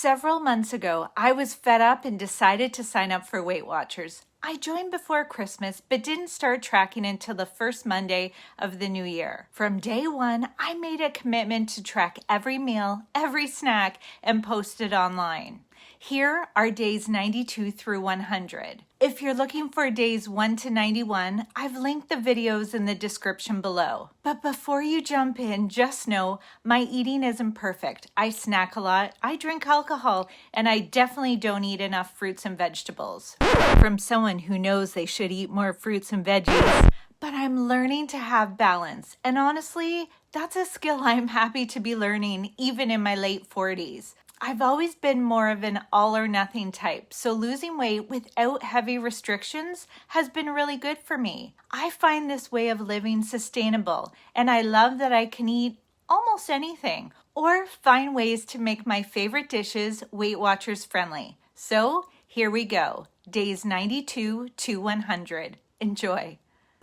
Several months ago, I was fed up and decided to sign up for Weight Watchers. I joined before Christmas, but didn't start tracking until the first Monday of the new year. From day one, I made a commitment to track every meal, every snack, and post it online. Here are days 92 through 100. If you're looking for days 1 to 91, I've linked the videos in the description below. But before you jump in, just know my eating isn't perfect. I snack a lot, I drink alcohol, and I definitely don't eat enough fruits and vegetables. From someone who knows they should eat more fruits and veggies, but I'm learning to have balance. And honestly, that's a skill I'm happy to be learning even in my late 40s. I've always been more of an all or nothing type, so losing weight without heavy restrictions has been really good for me. I find this way of living sustainable, and I love that I can eat almost anything or find ways to make my favorite dishes Weight Watchers friendly. So here we go, days 92 to 100. Enjoy.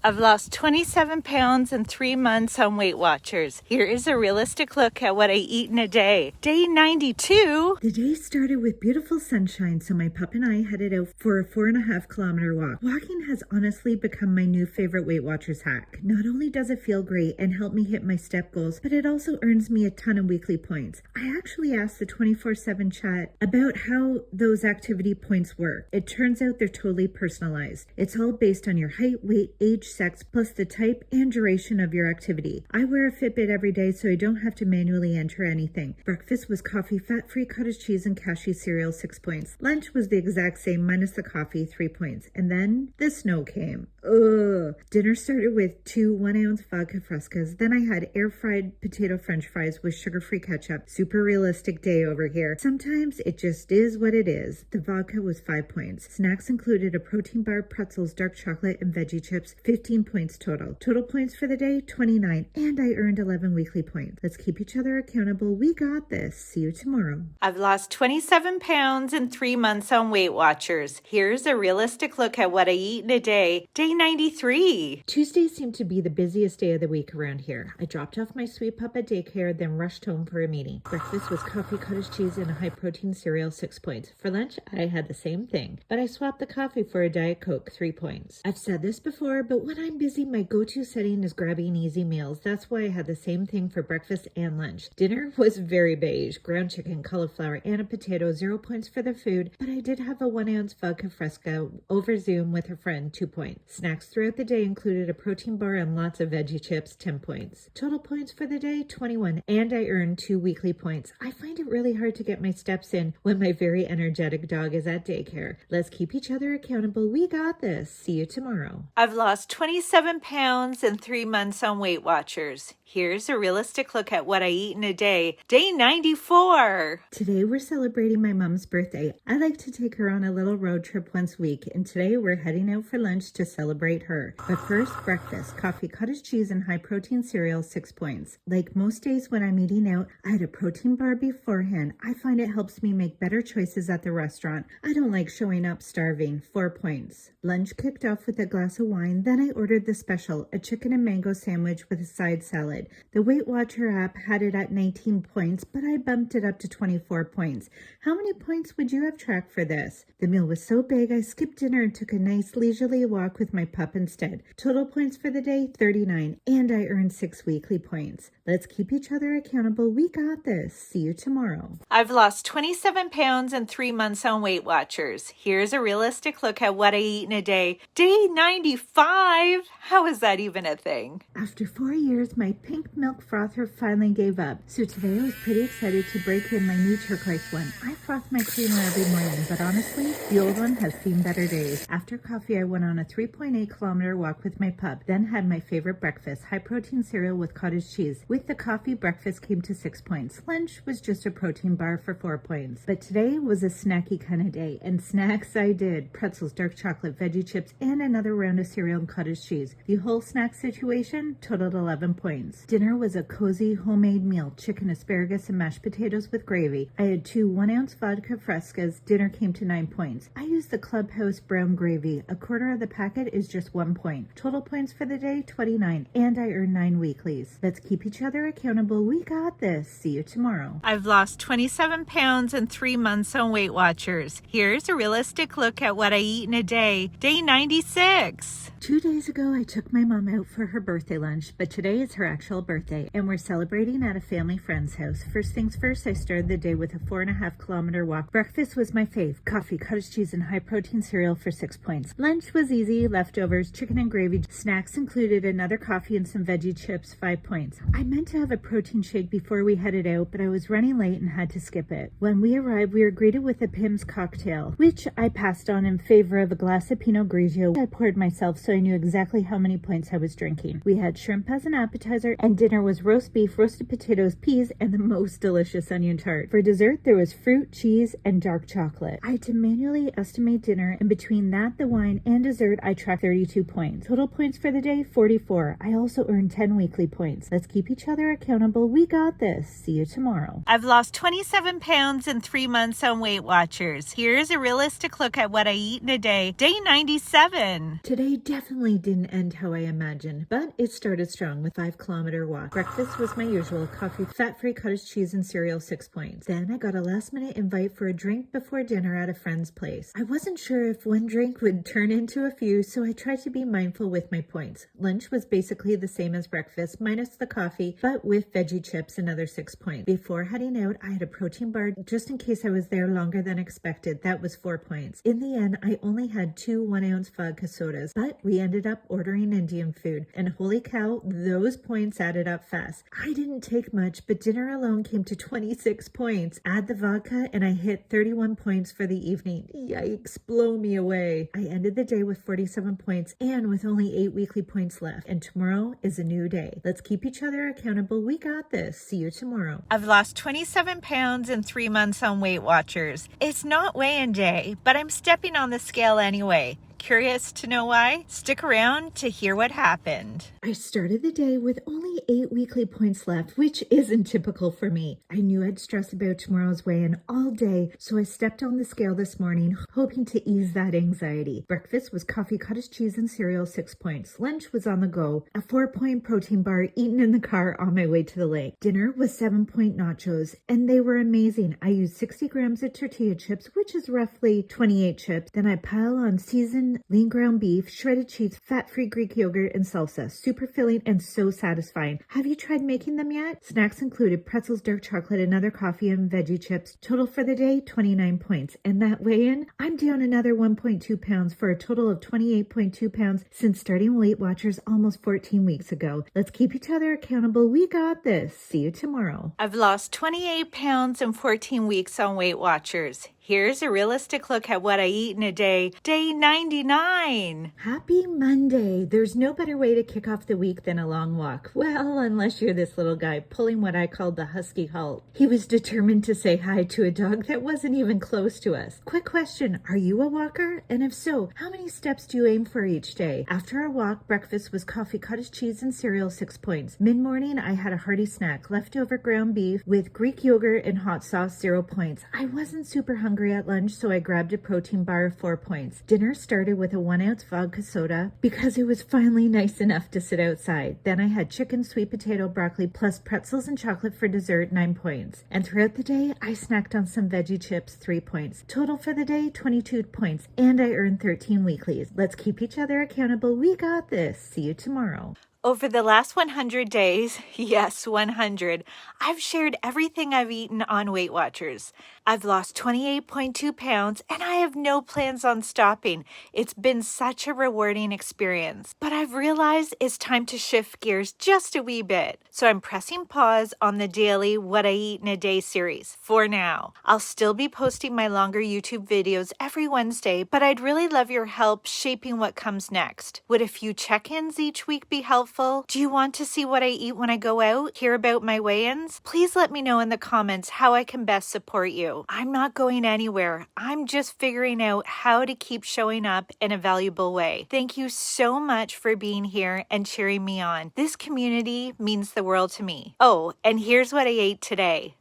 I've lost 27 pounds in 3 months on Weight Watchers. Here is a realistic look at what I eat in a day. Day 92. The day started with beautiful sunshine, so my pup and I headed out for a 4.5-kilometer walk. Walking has honestly become my new favorite Weight Watchers hack. Not only does it feel great and help me hit my step goals, but it also earns me a ton of weekly points. I actually asked the 24/7 chat about how those activity points work. It turns out they're totally personalized. It's all based on your height, weight, age, sex, plus the type and duration of your activity. I wear a Fitbit every day, so I don't have to manually enter anything. Breakfast was coffee, fat-free cottage cheese, and cashew cereal, 6 points. Lunch was the exact same, minus the coffee, 3 points. And then the snow came. Ugh. Dinner started with 2 1-ounce vodka frescas. Then I had air-fried potato french fries with sugar-free ketchup. Super realistic day over here. Sometimes it just is what it is. The vodka was 5 points. Snacks included a protein bar, pretzels, dark chocolate, and veggie chips. 15 points total. Total points for the day, 29. And I earned 11 weekly points. Let's keep each other accountable. We got this. See you tomorrow. I've lost 27 pounds in 3 months on Weight Watchers. Here's a realistic look at what I eat in a day. Day 93. Tuesdays seem to be the busiest day of the week around here. I dropped off my sweet pup at daycare, then rushed home for a meeting. Breakfast was coffee, cottage cheese, and a high-protein cereal, 6 points. For lunch, I had the same thing, but I swapped the coffee for a Diet Coke, 3 points. I've said this before, but when I'm busy, my go-to setting is grabbing easy meals. That's why I had the same thing for breakfast and lunch. Dinner was very beige. Ground chicken, cauliflower, and a potato, 0 points for the food, but I did have a 1-ounce vodka fresca over Zoom with a friend, 2 points. Snacks throughout the day included a protein bar and lots of veggie chips, 10 points. Total points for the day, 21, and I earned 2 weekly points. I find it really hard to get my steps in when my very energetic dog is at daycare. Let's keep each other accountable. We got this. See you tomorrow. I've lost 27 pounds in 3 months on Weight Watchers. Here's a realistic look at what I eat in a day. Day 94. Today we're celebrating my mom's birthday. I like to take her on a little road trip once a week, and today we're heading out for lunch to celebrate her. But first, breakfast, coffee, cottage cheese, and high-protein cereal, 6 points. Like most days when I'm eating out, I had a protein bar beforehand. I find it helps me make better choices at the restaurant. I don't like showing up starving, 4 points. Lunch kicked off with a glass of wine, then I ordered the special, a chicken and mango sandwich with a side salad. The Weight Watcher app had it at 19 points, but I bumped it up to 24 points. How many points would you have tracked for this? The meal was so big, I skipped dinner and took a nice leisurely walk with my pup instead. Total points for the day, 39, and I earned 6 weekly points. Let's keep each other accountable. We got this. See you tomorrow. I've lost 27 pounds in 3 months on Weight Watchers. Here's a realistic look at what I eat in a day. Day 95. How is that even a thing? After 4 years, my pink milk frother finally gave up. So today I was pretty excited to break in my new turquoise one. I froth my creamer every morning, but honestly, the old one has seen better days. After coffee, I went on a 3.8-kilometer walk with my pup, then had my favorite breakfast, high-protein cereal with cottage cheese. With the coffee, breakfast came to 6 points. Lunch was just a protein bar for 4 points. But today was a snacky kind of day, and snacks I did. Pretzels, dark chocolate, veggie chips, and another round of cereal and cottage cheese. The whole snack situation totaled 11 points. Dinner was a cozy homemade meal, chicken, asparagus, and mashed potatoes with gravy. I had 2 1-ounce vodka frescas. Dinner came to 9 points. I used the Clubhouse brown gravy, a quarter of the packet, is just 1 point. Total points for the day, 29, and I earned 9 weeklies. Let's keep each other accountable. We got this. See you tomorrow. I've lost 27 pounds in 3 months on Weight Watchers. Here's a realistic look at what I eat in a day. Day 96. 2 days ago, I took my mom out for her birthday lunch, but today is her actual birthday, and we're celebrating at a family friend's house. First things first, I started the day with a 4.5-kilometer walk. Breakfast was my fave. Coffee, cottage cheese, and high-protein cereal for 6 points. Lunch was easy. Leftovers, chicken and gravy. Snacks included another coffee and some veggie chips, 5 points. I meant to have a protein shake before we headed out, but I was running late and had to skip it. When we arrived, we were greeted with a Pim's cocktail, which I passed on in favor of a glass of Pinot Grigio I poured myself, so I knew exactly how many points I was drinking. We had shrimp as an appetizer, and dinner was roast beef, roasted potatoes, peas, and the most delicious onion tart. For dessert, there was fruit, cheese, and dark chocolate. I had to manually estimate dinner, and between that, the wine, and dessert, I tracked 32 points. Total points for the day, 44. I also earned 10 weekly points. Let's keep each other accountable. We got this. See you tomorrow. I've lost 27 pounds in 3 months on Weight Watchers. Here's a realistic look at what I eat in a day. Day 97. Today definitely didn't end how I imagined, but it started strong with 5-kilometer walk. Breakfast was my usual coffee, fat-free cottage cheese, and cereal, 6 points. Then I got a last-minute invite for a drink before dinner at a friend's place. I wasn't sure if one drink would turn into a few, so I tried to be mindful with my points. Lunch was basically the same as breakfast, minus the coffee, but with veggie chips, another 6 points. Before heading out, I had a protein bar just in case I was there longer than expected. That was 4 points. In the end, I only had 2 1-ounce vodka sodas, but we ended up ordering Indian food, and holy cow, those points added up fast. I didn't take much, but dinner alone came to 26 points. Add the vodka, and I hit 31 points for the evening. Yikes, blow me away. I ended the day with 47 points and with only 8 weekly points left, and tomorrow is a new day. Let's keep each other accountable. We got this. See you tomorrow. I've lost 27 pounds in 3 months on Weight Watchers. It's not weigh-in day, but I'm stepping on the scale anyway. Curious to know why? Stick around to hear what happened. I started the day with only 8 weekly points left, which isn't typical for me. I knew I'd stress about tomorrow's weigh-in all day, so I stepped on the scale this morning, hoping to ease that anxiety. Breakfast was coffee, cottage cheese, and cereal, 6 points. Lunch was on the go, a 4-point protein bar eaten in the car on my way to the lake. Dinner was 7-point nachos, and they were amazing. I used 60 grams of tortilla chips, which is roughly 28 chips. Then I pile on seasoned lean ground beef, shredded cheese, fat-free Greek yogurt, and salsa. Super filling and so satisfying. Have you tried making them yet? Snacks included pretzels, dark chocolate, another coffee, and veggie chips. Total for the day, 29 points. And that weigh-in, I'm down another 1.2 pounds for a total of 28.2 pounds since starting Weight Watchers almost 14 weeks ago. Let's keep each other accountable. We got this. See you tomorrow. I've lost 28 pounds in 14 weeks on Weight Watchers. Here's a realistic look at what I eat in a day. Day 99. Happy Monday. There's no better way to kick off the week than a long walk. Well, unless you're this little guy pulling what I called the husky halt. He was determined to say hi to a dog that wasn't even close to us. Quick question, are you a walker? And if so, how many steps do you aim for each day? After our walk, breakfast was coffee, cottage cheese, and cereal, 6 points. Mid-morning, I had a hearty snack, leftover ground beef with Greek yogurt and hot sauce, 0 points. I wasn't super hungry at lunch, so I grabbed a protein bar, 4 points. Dinner started with a 1-ounce vodka soda because it was finally nice enough to sit outside. Then I had chicken, sweet potato, broccoli, plus pretzels and chocolate for dessert, 9 points. And throughout the day, I snacked on some veggie chips, 3 points. Total for the day, 22 points. And I earned 13 weeklies. Let's keep each other accountable. We got this. See you tomorrow. Over the last 100 days, yes, 100, I've shared everything I've eaten on Weight Watchers. I've lost 28.2 pounds and I have no plans on stopping. It's been such a rewarding experience. But I've realized it's time to shift gears just a wee bit. So I'm pressing pause on the daily What I Eat in a Day series for now. I'll still be posting my longer YouTube videos every Wednesday, but I'd really love your help shaping what comes next. Would a few check-ins each week be helpful? Do you want to see what I eat when I go out? Hear about my weigh-ins? Please let me know in the comments how I can best support you. I'm not going anywhere. I'm just figuring out how to keep showing up in a valuable way. Thank you so much for being here and cheering me on. This community means the world to me. Oh, and here's what I ate today.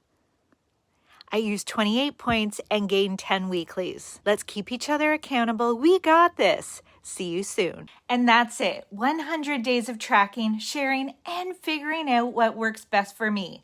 I used 28 points and gained 10 weeklies. Let's keep each other accountable. We got this. See you soon. And that's it. 100 days of tracking, sharing, and figuring out what works best for me.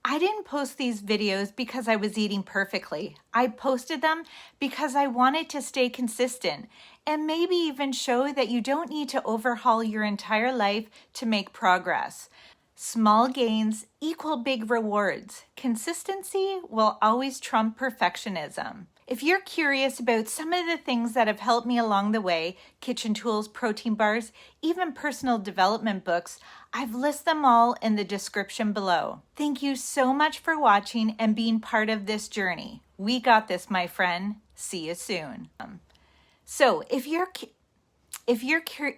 I didn't post these videos because I was eating perfectly. I posted them because I wanted to stay consistent and maybe even show that you don't need to overhaul your entire life to make progress. Small gains equal big rewards. Consistency will always trump perfectionism. If you're curious about some of the things that have helped me along the way, kitchen tools, protein bars, even personal development books, I've listed them all in the description below. Thank you so much for watching and being part of this journey. We got this, my friend. See you soon. So if you're curious,